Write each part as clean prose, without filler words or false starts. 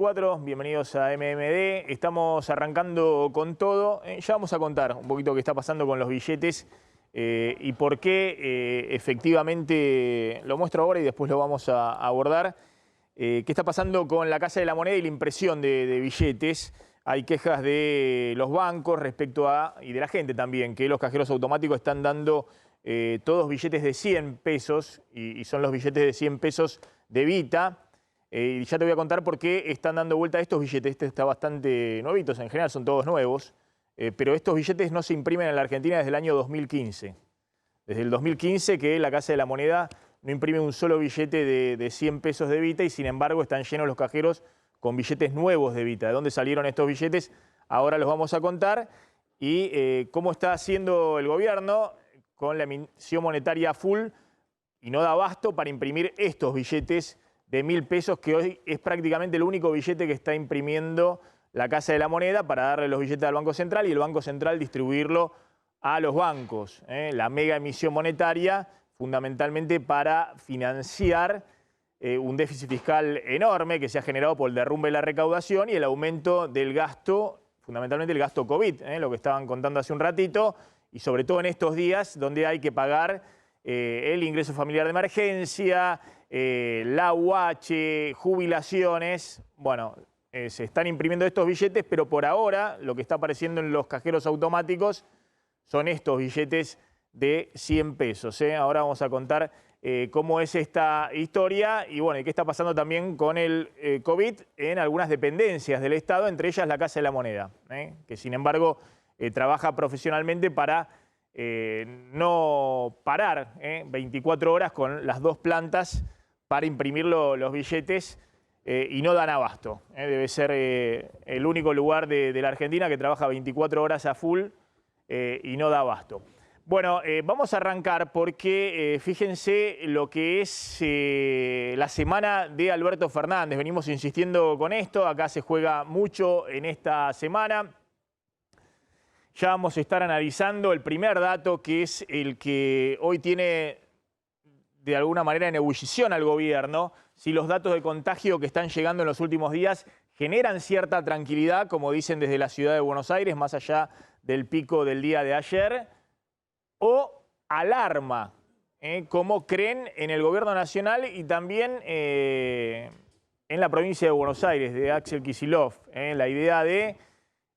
24, bienvenidos a MMD. Estamos arrancando con todo. Ya vamos a contar un poquito qué está pasando con los billetes y por qué efectivamente, lo muestro ahora y después lo vamos a abordar. ¿Qué está pasando con la Casa de la Moneda y la impresión de billetes? Hay quejas de los bancos respecto a, y de la gente también, que los cajeros automáticos están dando todos billetes de 100 pesos y son los billetes de 100 pesos de Vita. Y ya te voy a contar por qué están dando vuelta a estos billetes. Este está bastante nuevitos, en general son todos nuevos, pero estos billetes no se imprimen en la Argentina desde el año 2015. Desde el 2015 que la Casa de la Moneda no imprime un solo billete de 100 pesos de Vita y sin embargo están llenos los cajeros con billetes nuevos de Vita. ¿De dónde salieron estos billetes? Ahora los vamos a contar. Y cómo está haciendo el gobierno con la emisión monetaria full y no da abasto para imprimir estos billetes de 1000 pesos, que hoy es prácticamente el único billete que está imprimiendo la Casa de la Moneda para darle los billetes al Banco Central y el Banco Central distribuirlo a los bancos. La mega emisión monetaria fundamentalmente para financiar un déficit fiscal enorme que se ha generado por el derrumbe de la recaudación y el aumento del gasto, fundamentalmente el gasto COVID, lo que estaban contando hace un ratito, y sobre todo en estos días donde hay que pagar el ingreso familiar de emergencia, la UH, jubilaciones. Bueno, se están imprimiendo estos billetes, pero por ahora lo que está apareciendo en los cajeros automáticos son estos billetes de 100 pesos. Ahora vamos a contar cómo es esta historia y bueno, y qué está pasando también con el COVID en algunas dependencias del Estado, entre ellas la Casa de la Moneda, que sin embargo trabaja profesionalmente para no parar 24 horas con las dos plantas para imprimir los billetes y no dan abasto. Debe ser el único lugar de la Argentina que trabaja 24 horas a full y no da abasto. Bueno, vamos a arrancar porque fíjense lo que es la semana de Alberto Fernández. Venimos insistiendo con esto, acá se juega mucho en esta semana. Ya vamos a estar analizando el primer dato, que es el que hoy tiene de alguna manera en ebullición al gobierno. Si los datos de contagio que están llegando en los últimos días generan cierta tranquilidad, como dicen desde la ciudad de Buenos Aires, más allá del pico del día de ayer, o alarma, como creen en el gobierno nacional y también en la provincia de Buenos Aires, de Axel Kicillof. La idea de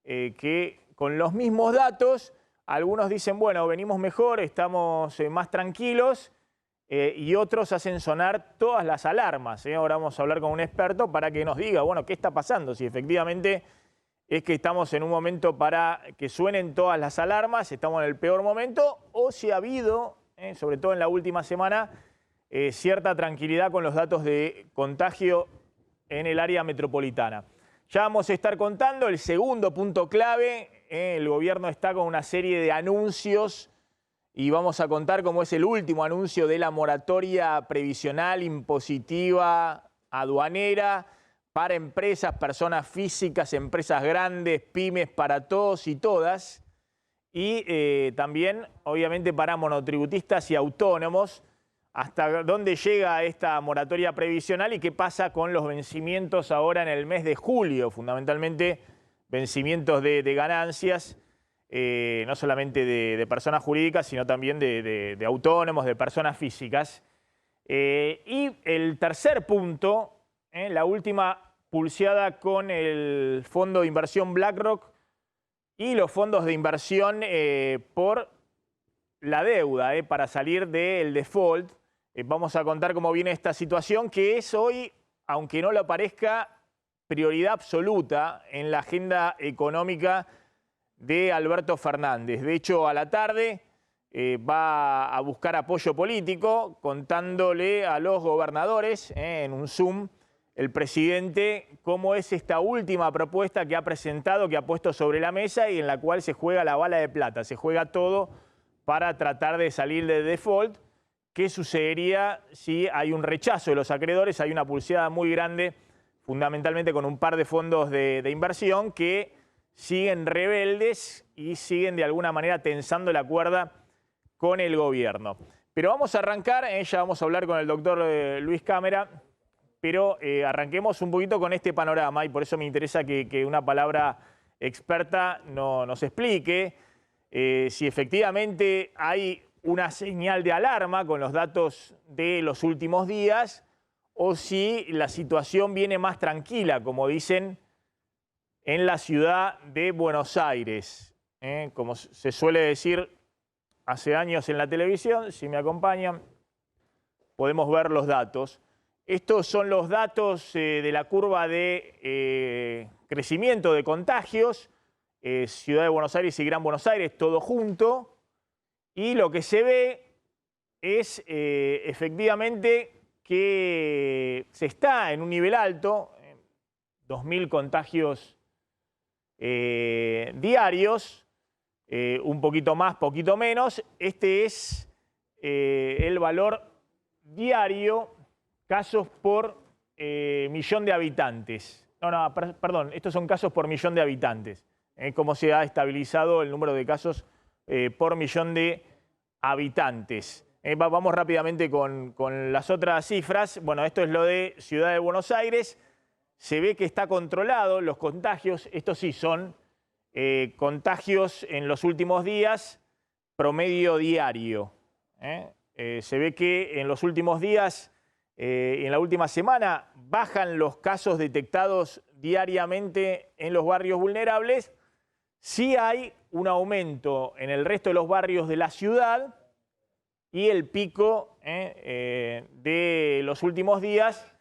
que con los mismos datos, algunos dicen, bueno, venimos mejor, estamos más tranquilos, y otros hacen sonar todas las alarmas. Ahora vamos a hablar con un experto para que nos diga, bueno, qué está pasando, si efectivamente es que estamos en un momento para que suenen todas las alarmas, estamos en el peor momento, o si ha habido, sobre todo en la última semana, cierta tranquilidad con los datos de contagio en el área metropolitana. Ya vamos a estar contando el segundo punto clave. El gobierno está con una serie de anuncios y vamos a contar cómo es el último anuncio de la moratoria previsional, impositiva, aduanera, para empresas, personas físicas, empresas grandes, pymes, para todos y todas. Y también, obviamente, para monotributistas y autónomos. ¿Hasta dónde llega esta moratoria previsional y qué pasa con los vencimientos ahora en el mes de julio? Fundamentalmente, vencimientos de ganancias, no solamente de personas jurídicas, sino también de autónomos, de personas físicas. Y el tercer punto, la última pulseada con el fondo de inversión BlackRock y los fondos de inversión por la deuda, para salir del default. Vamos a contar cómo viene esta situación, que es hoy, aunque no lo parezca, prioridad absoluta en la agenda económica de Alberto Fernández. De hecho, a la tarde va a buscar apoyo político, contándole a los gobernadores en un Zoom el presidente cómo es esta última propuesta que ha presentado, que ha puesto sobre la mesa y en la cual se juega la bala de plata, se juega todo para tratar de salir de default. ¿Qué sucedería si hay un rechazo de los acreedores? Hay una pulseada muy grande, fundamentalmente con un par de fondos de inversión que siguen rebeldes y siguen de alguna manera tensando la cuerda con el gobierno. Pero vamos a arrancar, ya vamos a hablar con el doctor Luis Cámara, pero arranquemos un poquito con este panorama y por eso me interesa que una palabra experta nos explique si efectivamente hay una señal de alarma con los datos de los últimos días o si la situación viene más tranquila, como dicen en la ciudad de Buenos Aires. Como se suele decir hace años en la televisión, si me acompañan, podemos ver los datos. Estos son los datos de la curva de crecimiento de contagios, Ciudad de Buenos Aires y Gran Buenos Aires, todo junto. Y lo que se ve es efectivamente que se está en un nivel alto, 2.000 contagios diarios, un poquito más, poquito menos. Este es el valor diario, casos por millón de habitantes. Perdón, estos son casos por millón de habitantes. Cómo se ha estabilizado el número de casos por millón de habitantes. Vamos rápidamente con las otras cifras. Bueno, esto es lo de Ciudad de Buenos Aires. Se ve que está controlado los contagios. Estos sí son contagios en los últimos días, promedio diario. Se ve que en los últimos días, en la última semana, bajan los casos detectados diariamente en los barrios vulnerables. Sí hay un aumento en el resto de los barrios de la ciudad y el pico de los últimos días,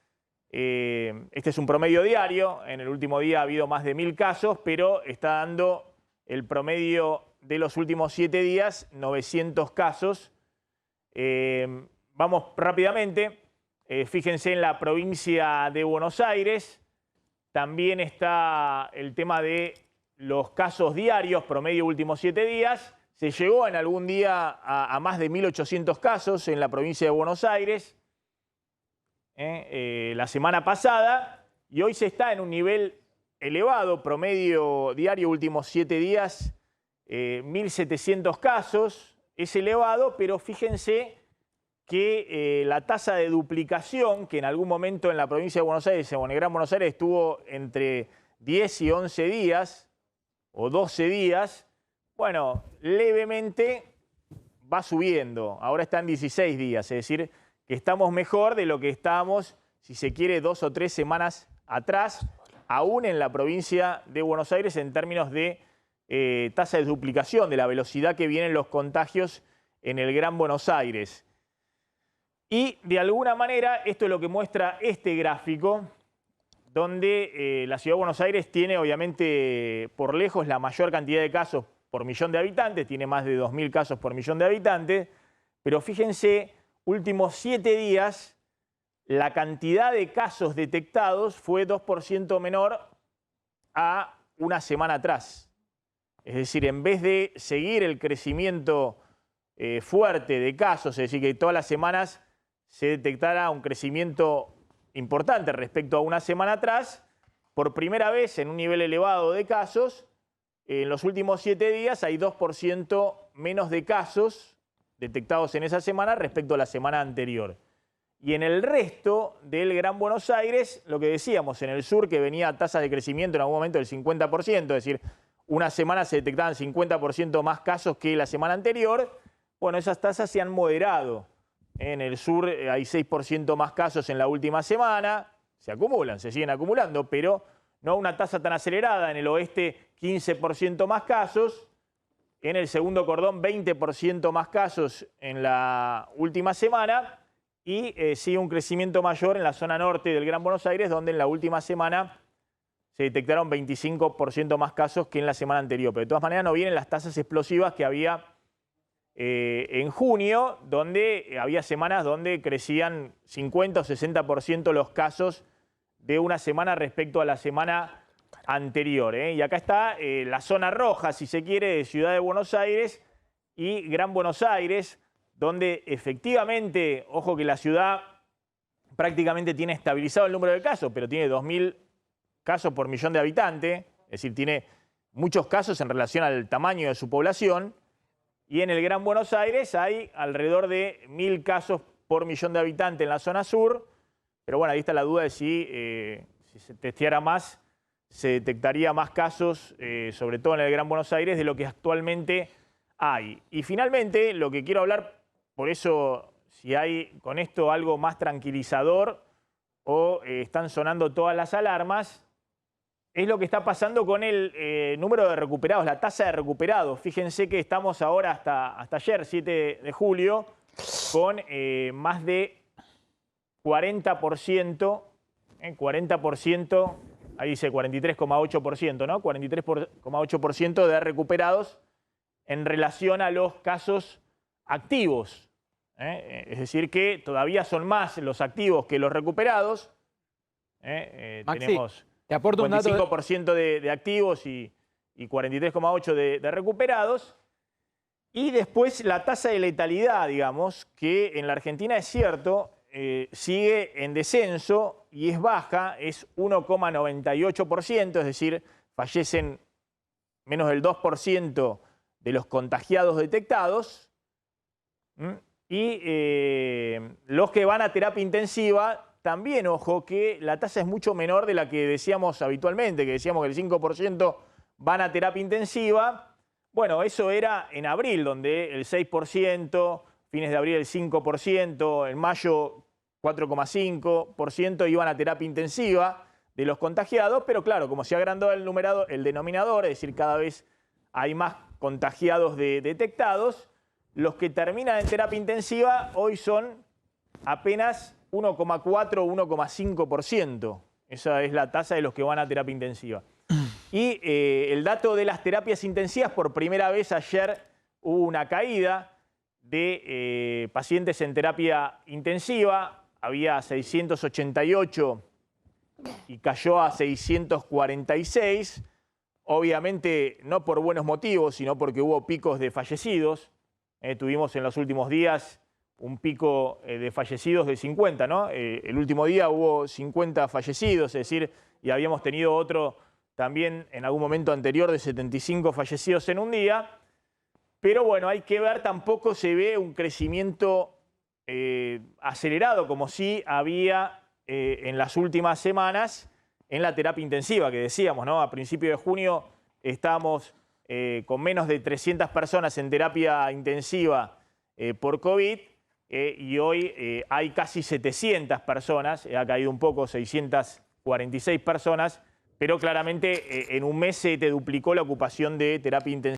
este es un promedio diario, en el último día ha habido más de 1.000 casos, pero está dando el promedio de los últimos 7 días, 900 casos. Vamos rápidamente, fíjense en la provincia de Buenos Aires, también está el tema de los casos diarios, promedio últimos 7 días. Se llegó en algún día a más de 1.800 casos en la provincia de Buenos Aires la semana pasada, y hoy se está en un nivel elevado, promedio diario últimos 7 días, 1.700 casos. Es elevado, pero fíjense que la tasa de duplicación, que en algún momento en la provincia de Buenos Aires o en el Gran Buenos Aires estuvo entre 10 y 11 días, o 12 días, bueno, levemente va subiendo. Ahora está en 16 días, es decir, que estamos mejor de lo que estábamos, si se quiere, 2 o 3 semanas atrás, aún en la provincia de Buenos Aires en términos de tasa de duplicación, de la velocidad que vienen los contagios en el Gran Buenos Aires. Y de alguna manera, esto es lo que muestra este gráfico, donde la Ciudad de Buenos Aires tiene obviamente por lejos la mayor cantidad de casos por millón de habitantes, tiene más de 2.000 casos por millón de habitantes, pero fíjense, últimos 7 días, la cantidad de casos detectados fue 2% menor a una semana atrás. Es decir, en vez de seguir el crecimiento fuerte de casos, es decir, que todas las semanas se detectara un crecimiento importante respecto a una semana atrás, por primera vez en un nivel elevado de casos, en los últimos 7 días hay 2% menos de casos detectados en esa semana respecto a la semana anterior. Y en el resto del Gran Buenos Aires, lo que decíamos, en el sur que venía a tasas de crecimiento en algún momento del 50%, es decir, una semana se detectaban 50% más casos que la semana anterior, bueno, esas tasas se han moderado. En el sur hay 6% más casos en la última semana, se acumulan, se siguen acumulando, pero no a una tasa tan acelerada. En el oeste 15% más casos, en el segundo cordón 20% más casos en la última semana y sigue un crecimiento mayor en la zona norte del Gran Buenos Aires, donde en la última semana se detectaron 25% más casos que en la semana anterior. Pero de todas maneras no vienen las tasas explosivas que había en junio, donde había semanas donde crecían 50 o 60% los casos de una semana respecto a la semana anterior. Y acá está la zona roja, si se quiere, de Ciudad de Buenos Aires y Gran Buenos Aires, donde efectivamente, ojo que la ciudad prácticamente tiene estabilizado el número de casos, pero tiene 2.000 casos por millón de habitantes, es decir, tiene muchos casos en relación al tamaño de su población. Y en el Gran Buenos Aires hay alrededor de 1.000 casos por millón de habitantes en la zona sur, Pero bueno, ahí está la duda de si se testeara más, se detectaría más casos, sobre todo en el Gran Buenos Aires, de lo que actualmente hay. Y finalmente, lo que quiero hablar, por eso, si hay con esto algo más tranquilizador o están sonando todas las alarmas, es lo que está pasando con el número de recuperados, la tasa de recuperados. Fíjense que estamos ahora hasta ayer, 7 de julio, con más de 40%, 40%, ahí dice 43,8%, ¿no? 43,8% de recuperados en relación a los casos activos. Es decir, que todavía son más los activos que los recuperados. Maxi, tenemos te aporto un dato 55% de activos y 43,8% de recuperados. Y después la tasa de letalidad, digamos, que en la Argentina es cierto, sigue en descenso y es baja, es 1,98%, es decir, fallecen menos del 2% de los contagiados detectados. Y los que van a terapia intensiva, también, ojo, que la tasa es mucho menor de la que decíamos habitualmente, que decíamos que el 5% van a terapia intensiva. Bueno, eso era en abril, donde el 6%, fines de abril el 5%, en mayo 4,5% iban a terapia intensiva de los contagiados, pero claro, como se ha agrandado el denominador, es decir, cada vez hay más contagiados detectados, los que terminan en terapia intensiva hoy son apenas 1,4 o 1,5%. Esa es la tasa de los que van a terapia intensiva. Y el dato de las terapias intensivas, por primera vez ayer hubo una caída de pacientes en terapia intensiva. Había 688 y cayó a 646. Obviamente no por buenos motivos, sino porque hubo picos de fallecidos. Tuvimos en los últimos días un pico de fallecidos de 50, ¿no? El último día hubo 50 fallecidos, es decir, y habíamos tenido otro también en algún momento anterior de 75 fallecidos en un día. Pero bueno, hay que ver, tampoco se ve un crecimiento acelerado como sí había en las últimas semanas en la terapia intensiva, que decíamos, ¿no? A principios de junio estábamos con menos de 300 personas en terapia intensiva por COVID y hoy hay casi 700 personas, ha caído un poco, 646 personas, pero claramente en un mes se te duplicó la ocupación de terapia intensiva.